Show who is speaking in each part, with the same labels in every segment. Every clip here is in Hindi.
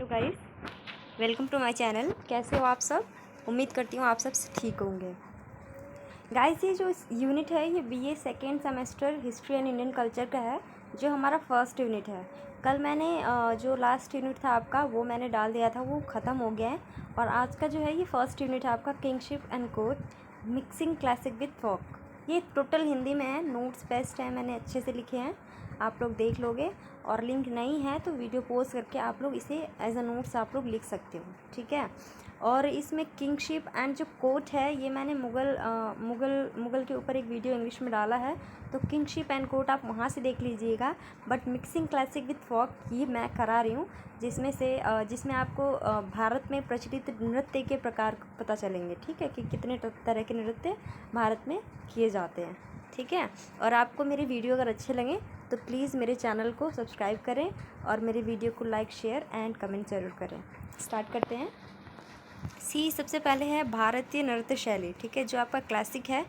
Speaker 1: Guys, welcome to my channel. कैसे हो आप सब? उम्मीद करती हूँ आप सब ठीक होंगे। गाइस, ये जो यूनिट है ये BA second semester history and Indian culture का है, जो हमारा फर्स्ट यूनिट है। कल मैंने जो लास्ट यूनिट था आपका वो मैंने डाल दिया था, वो ख़त्म हो गया है। और आज का जो है ये फर्स्ट यूनिट है आपका, kingship and court, mixing classic with folk. ये टोटल हिंदी में है, नोट्स बेस्ट है, मैंने अच्छे से लिखे हैं, आप लोग देख लोगे। और लिंक नहीं है तो वीडियो पोस्ट करके आप लोग इसे एज अ नोट्स आप लोग लिख सकते हो, ठीक है। और इसमें किंगशिप एंड जो कोर्ट है ये मैंने मुगल के ऊपर एक वीडियो इंग्लिश में डाला है, तो किंगशिप एंड कोर्ट आप वहाँ से देख लीजिएगा। But mixing classic with folk ये मैं करा रही हूँ, जिसमें आपको भारत में प्रचलित नृत्य के प्रकार पता चलेंगे, ठीक है, कि कितने तरह के नृत्य भारत में किए जाते हैं, ठीक है। और आपको मेरी वीडियो अगर अच्छे लगे तो प्लीज़ मेरे चैनल को सब्सक्राइब करें और मेरे वीडियो को लाइक शेयर एंड कमेंट ज़रूर करें। स्टार्ट करते हैं। सबसे पहले है भारतीय नृत्य शैली, ठीक है, जो आपका क्लासिक है।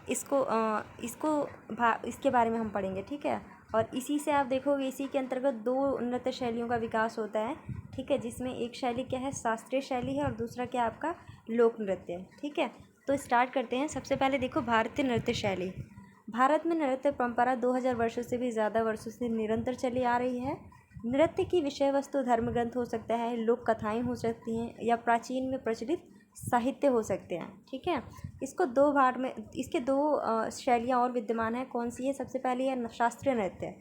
Speaker 1: इसके बारे में हम पढ़ेंगे, ठीक है। और इसी से आप देखोगे, इसी के अंतर्गत दो नृत्य शैलियों का विकास होता है, ठीक है, जिसमें एक शैली क्या है, शास्त्रीय शैली है, और दूसरा क्या आपका लोक नृत्य है, ठीक है। तो स्टार्ट करते हैं। सबसे पहले देखो भारतीय नृत्य शैली। भारत में नृत्य परंपरा 2000 वर्षों से भी ज़्यादा वर्षों से निरंतर चली आ रही है। नृत्य की विषय वस्तु धर्म ग्रंथ हो सकता है, लोक कथाएँ हो सकती हैं, या प्राचीन में प्रचलित साहित्य हो सकते हैं, ठीक है। इसके दो शैलियाँ और विद्यमान हैं। कौन सी है? सबसे पहली है शास्त्रीय नृत्य।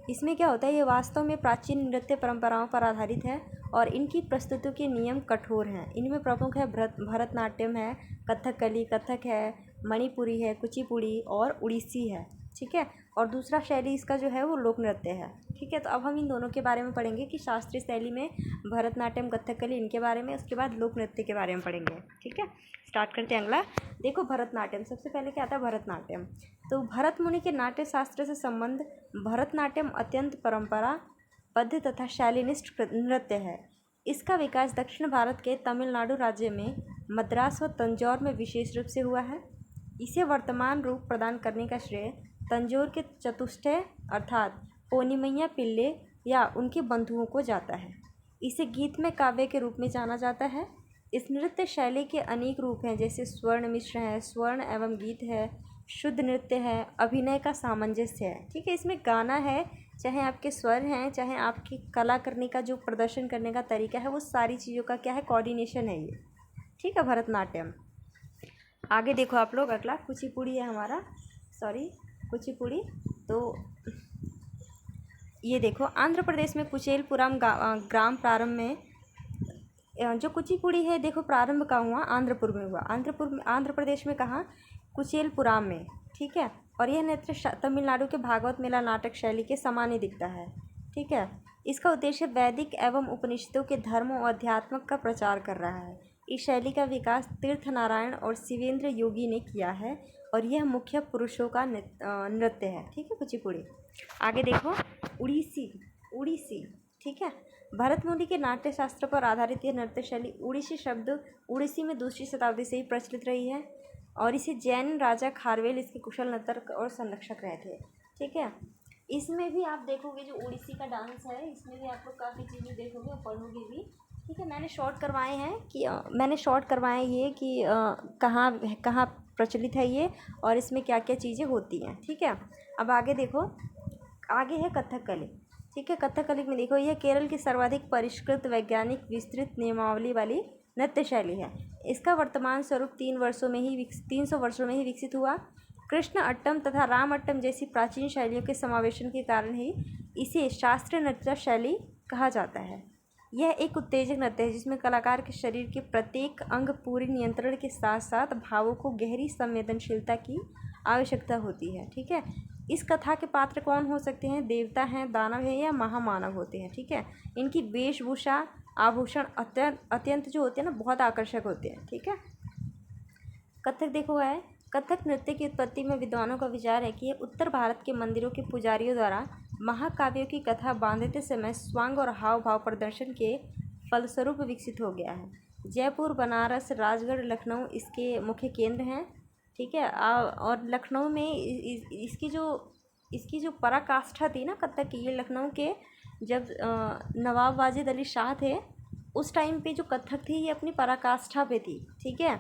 Speaker 1: इसमें क्या होता है, ये वास्तव में प्राचीन नृत्य परंपराओं पर आधारित है और इनकी प्रस्तुति के नियम कठोर हैं। इनमें प्रमुख है भरतनाट्यम है, कथक है, मणिपुरी है, कुचिपुड़ी और उड़ीसी है, ठीक है। और दूसरा शैली इसका जो है वो लोक नृत्य है, ठीक है। तो अब हम इन दोनों के बारे में पढ़ेंगे कि शास्त्रीय शैली में भरतनाट्यम, कथकली, इनके बारे में, उसके बाद लोक नृत्य के बारे में पढ़ेंगे, ठीक है। स्टार्ट करते हैं अगला। देखो भरतनाट्यम, सबसे पहले क्या आता है भरतनाट्यम। तो भरत मुनि के नाट्य शास्त्र से संबंध। भरतनाट्यम अत्यंत परंपराबद्ध तथा शैलीनिष्ठ नृत्य है। इसका विकास दक्षिण भारत के तमिलनाडु राज्य में मद्रास व तंजौर में विशेष रूप से हुआ है। इसे वर्तमान रूप प्रदान करने का श्रेय तंजौर के चतुष्टय अर्थात पोनिमैया पिल्ले या उनके बंधुओं को जाता है। इसे गीत में काव्य के रूप में जाना जाता है। इस नृत्य शैली के अनेक रूप हैं, जैसे स्वर्ण मिश्र है, स्वर्ण एवं गीत है, शुद्ध नृत्य है, अभिनय का सामंजस्य है, ठीक है। इसमें गाना है, चाहे आपके स्वर हैं, चाहे आपकी कला करने का जो प्रदर्शन करने का तरीका है, वो सारी चीज़ों का क्या है, कोऑर्डिनेशन है ये, ठीक है, भरतनाट्यम। आगे देखो आप लोग, अगला कुचिपुड़ी है हमारा, कुचिपुड़ी। तो ये देखो आंध्र प्रदेश में कुचेलपुरम ग्राम प्रारंभ में जो कुचिपुड़ी है, देखो प्रारंभ कहाँ हुआ, आंध्रपुर में हुआ। आंध्र प्रदेश में कहाँ, कुचेलपुरम में, ठीक है। और यह नृत्य तमिलनाडु के भागवत मेला नाटक शैली के समान ही दिखता है, ठीक है। इसका उद्देश्य वैदिक एवं उपनिषदों के धर्म और अध्यात्म का प्रचार कर रहा है। इस शैली का विकास तीर्थ नारायण और शिवेंद्र योगी ने किया है और यह मुख्य पुरुषों का नृत्य है, ठीक है, कुचिपुड़ी। आगे देखो उड़ीसी, ठीक है। भरत मुनि के नाट्य शास्त्र पर आधारित यह नृत्य शैली उड़ीसी शब्द उड़ीसी में दूसरी शताब्दी से ही प्रचलित रही है और इसे जैन राजा खारवेल इसके कुशल नर्तक और संरक्षक रहे थे, ठीक है। इसमें भी आप देखोगे जो उड़ीसी का डांस है, इसमें भी आप लोग काफ़ी चीज़ें देखोगे और पढ़ोगे भी, ठीक है। मैंने शॉर्ट करवाए ये कि कहाँ प्रचलित है ये और इसमें क्या क्या चीज़ें होती हैं, ठीक है। अब आगे देखो, आगे है कथकली, ठीक है। कथकली में देखो, यह केरल की सर्वाधिक परिष्कृत वैज्ञानिक विस्तृत नियमावली वाली नृत्य शैली है। इसका वर्तमान स्वरूप 300 वर्षों में ही विकसित हुआ। कृष्ण अट्टम तथा राम अट्टम जैसी प्राचीन शैलियों के समावेशन के कारण ही इसे शास्त्रीय नृत्य शैली कहा जाता है। यह एक उत्तेजक नृत्य है जिसमें कलाकार के शरीर के प्रत्येक अंग पूरी नियंत्रण के साथ साथ भावों को गहरी संवेदनशीलता की आवश्यकता होती है, ठीक है। इस कथा के पात्र कौन हो सकते हैं? देवता हैं, दानव हैं या महामानव होते हैं, ठीक है। इनकी वेशभूषा, आभूषण अत्यंत जो होते हैं ना, बहुत आकर्षक होते हैं, ठीक है। कथक देखो है, कथक नृत्य की उत्पत्ति में विद्वानों का विचार है कि यह उत्तर भारत के मंदिरों के पुजारियों द्वारा महाकाव्यों की कथा बांधते समय स्वांग और हाव भाव प्रदर्शन के फलस्वरूप विकसित हो गया है। जयपुर, बनारस, राजगढ़, लखनऊ इसके मुख्य केंद्र हैं, ठीक है। और लखनऊ में इसकी जो पराकाष्ठा थी ना कथक की, ये लखनऊ के जब नवाब वाजिद अली शाह थे उस टाइम पे जो कथक थी ये अपनी पराकाष्ठा पे थी, ठीक है,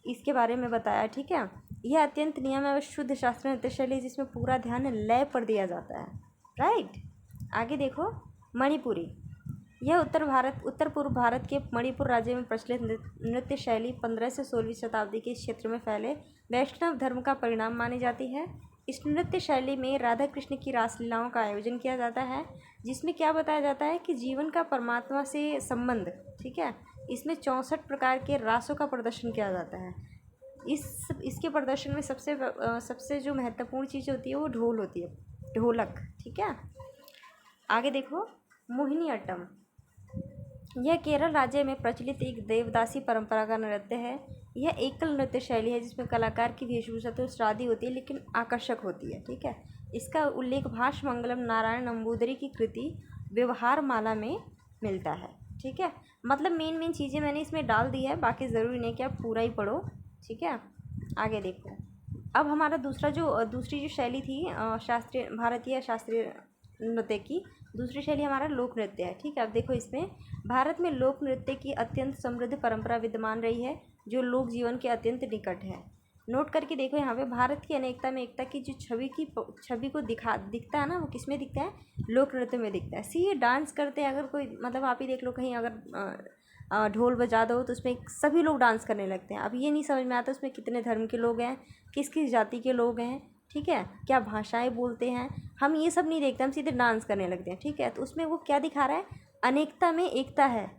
Speaker 1: इसके बारे में बताया, ठीक है। यह अत्यंत नियम एवं शुद्ध शास्त्रीय नृत्य शैली जिसमें पूरा ध्यान लय पर दिया जाता है, राइट। आगे देखो मणिपुरी। यह उत्तर पूर्व भारत के मणिपुर राज्य में प्रचलित नृत्य शैली 15 से 16वीं शताब्दी के इस क्षेत्र में फैले वैष्णव धर्म का परिणाम मानी जाती है। इस नृत्य शैली में राधा कृष्ण की रासलीलाओं का आयोजन किया जाता है, जिसमें क्या बताया जाता है कि जीवन का परमात्मा से संबंध, ठीक है। इसमें 64 प्रकार के रासों का प्रदर्शन किया जाता है। इसके प्रदर्शन में सबसे जो महत्वपूर्ण चीज़ होती है वो ढोल होती है, ढोलक, ठीक है। आगे देखो मोहिनीअट्टम। यह केरल राज्य में प्रचलित एक देवदासी परंपरा का नृत्य है। यह एकल नृत्य शैली है जिसमें कलाकार की वेशभूषा तो सादी होती है लेकिन आकर्षक होती है, ठीक है। इसका उल्लेख भाषमंगलम नारायण नंबूदरी की कृति व्यवहार माला में मिलता है, ठीक है। मतलब मेन चीज़ें मैंने इसमें डाल दी है, बाकी ज़रूरी नहीं कि आप पूरा ही पढ़ो, ठीक है। आगे देखो अब हमारा दूसरी जो शैली थी भारतीय शास्त्रीय नृत्य की दूसरी शैली हमारा लोक नृत्य है, ठीक है। अब देखो इसमें भारत में लोक नृत्य की अत्यंत समृद्ध परंपरा विद्यमान रही है जो लोक जीवन के अत्यंत निकट है। नोट करके देखो यहाँ पे भारत की अनेकता में एकता की जो छवि को दिखता है ना, वो किस में दिखता है, लोक नृत्य में दिखता है। सी ये डांस करते हैं, अगर कोई मतलब आप ही देख लो कहीं अगर ढोल बजा दो तो उसमें सभी लोग डांस करने लगते हैं। अब ये नहीं समझ में आता उसमें कितने धर्म के लोग हैं, किस किस जाति के लोग हैं, ठीक है, क्या भाषाएं बोलते हैं, हम ये सब नहीं देखते, हम सीधे डांस करने लगते हैं, ठीक है। तो उसमें वो क्या दिखा रहा है, अनेकता में एकता है।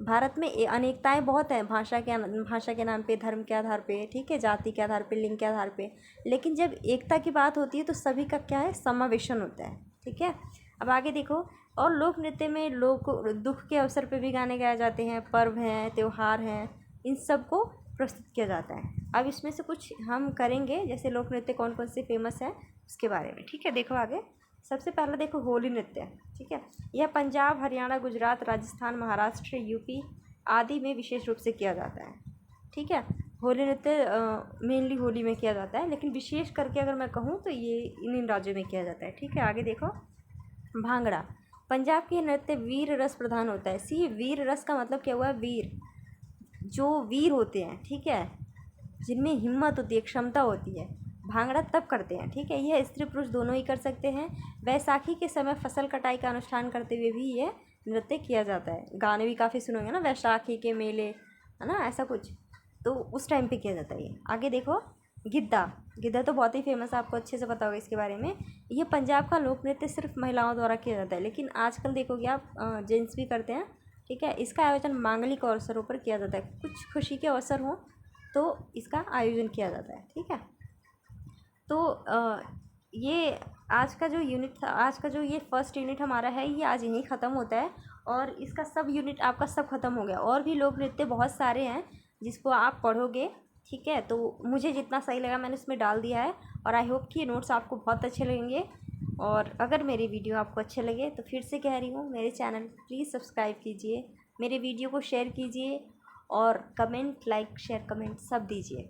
Speaker 1: भारत में अनेकताएं बहुत हैं, भाषा के नाम पे, धर्म के आधार पे, ठीक है, जाति के आधार पे, लिंग के आधार पे, लेकिन जब एकता की बात होती है तो सभी का क्या है, समावेशन होता है, ठीक है। अब आगे देखो और लोक नृत्य में लोग दुख के अवसर पे भी गाने गाए जाते हैं, पर्व हैं, त्यौहार हैं, इन सब को प्रस्तुत किया जाता है। अब इसमें से कुछ हम करेंगे, जैसे लोक नृत्य कौन कौन से फेमस है उसके बारे में, ठीक है। देखो आगे सबसे पहला देखो होली नृत्य, ठीक है। यह पंजाब, हरियाणा, गुजरात, राजस्थान, महाराष्ट्र, यूपी आदि में विशेष रूप से किया जाता है, ठीक है। होली नृत्य मेनली होली में किया जाता है, लेकिन विशेष करके अगर मैं कहूँ तो ये इन राज्यों में किया जाता है, ठीक है। आगे देखो भांगड़ा। पंजाब की नृत्य वीर रस प्रधान होता है। सी वीर रस का मतलब क्या हुआ, वीर, जो वीर होते हैं, ठीक है, जिनमें हिम्मत होती है, क्षमता होती है, भांगड़ा तब करते हैं, ठीक है। यह स्त्री पुरुष दोनों ही कर सकते हैं। वैसाखी के समय फसल कटाई का अनुष्ठान करते हुए भी ये नृत्य किया जाता है। गाने भी काफ़ी सुनोगे ना, वैशाखी के मेले, है ना, ऐसा कुछ, तो उस टाइम पे किया जाता है ये। आगे देखो गिद्दा। गिद्दा तो बहुत ही फेमस है, आपको अच्छे से पता होगा इसके बारे में। ये पंजाब का लोक नृत्य सिर्फ महिलाओं द्वारा किया जाता है, लेकिन आजकल देखोगे आप जेंट्स भी करते हैं, ठीक है। इसका आयोजन मांगलिक अवसरों पर किया जाता है, कुछ खुशी के अवसर हों तो इसका आयोजन किया जाता है, ठीक है। तो ये आज का जो ये फर्स्ट यूनिट हमारा है ये आज यहीं ख़त्म होता है, और इसका सब यूनिट आपका सब ख़त्म हो गया। और भी लोक नृत्य बहुत सारे हैं जिसको आप पढ़ोगे, ठीक है। तो मुझे जितना सही लगा मैंने उसमें डाल दिया है, और आई होप कि ये नोट्स आपको बहुत अच्छे लगेंगे। और अगर मेरी वीडियो आपको अच्छे लगे तो फिर से कह रही हूँ, मेरे चैनल प्लीज़ सब्सक्राइब कीजिए, मेरे वीडियो को शेयर कीजिए, और कमेंट, लाइक, शेयर, कमेंट सब दीजिए।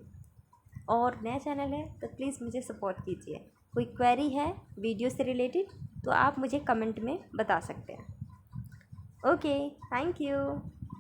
Speaker 1: और नया चैनल है तो प्लीज़ मुझे सपोर्ट कीजिए। कोई क्वेरी है वीडियो से रिलेटेड तो आप मुझे कमेंट में बता सकते हैं। Okay, thank you.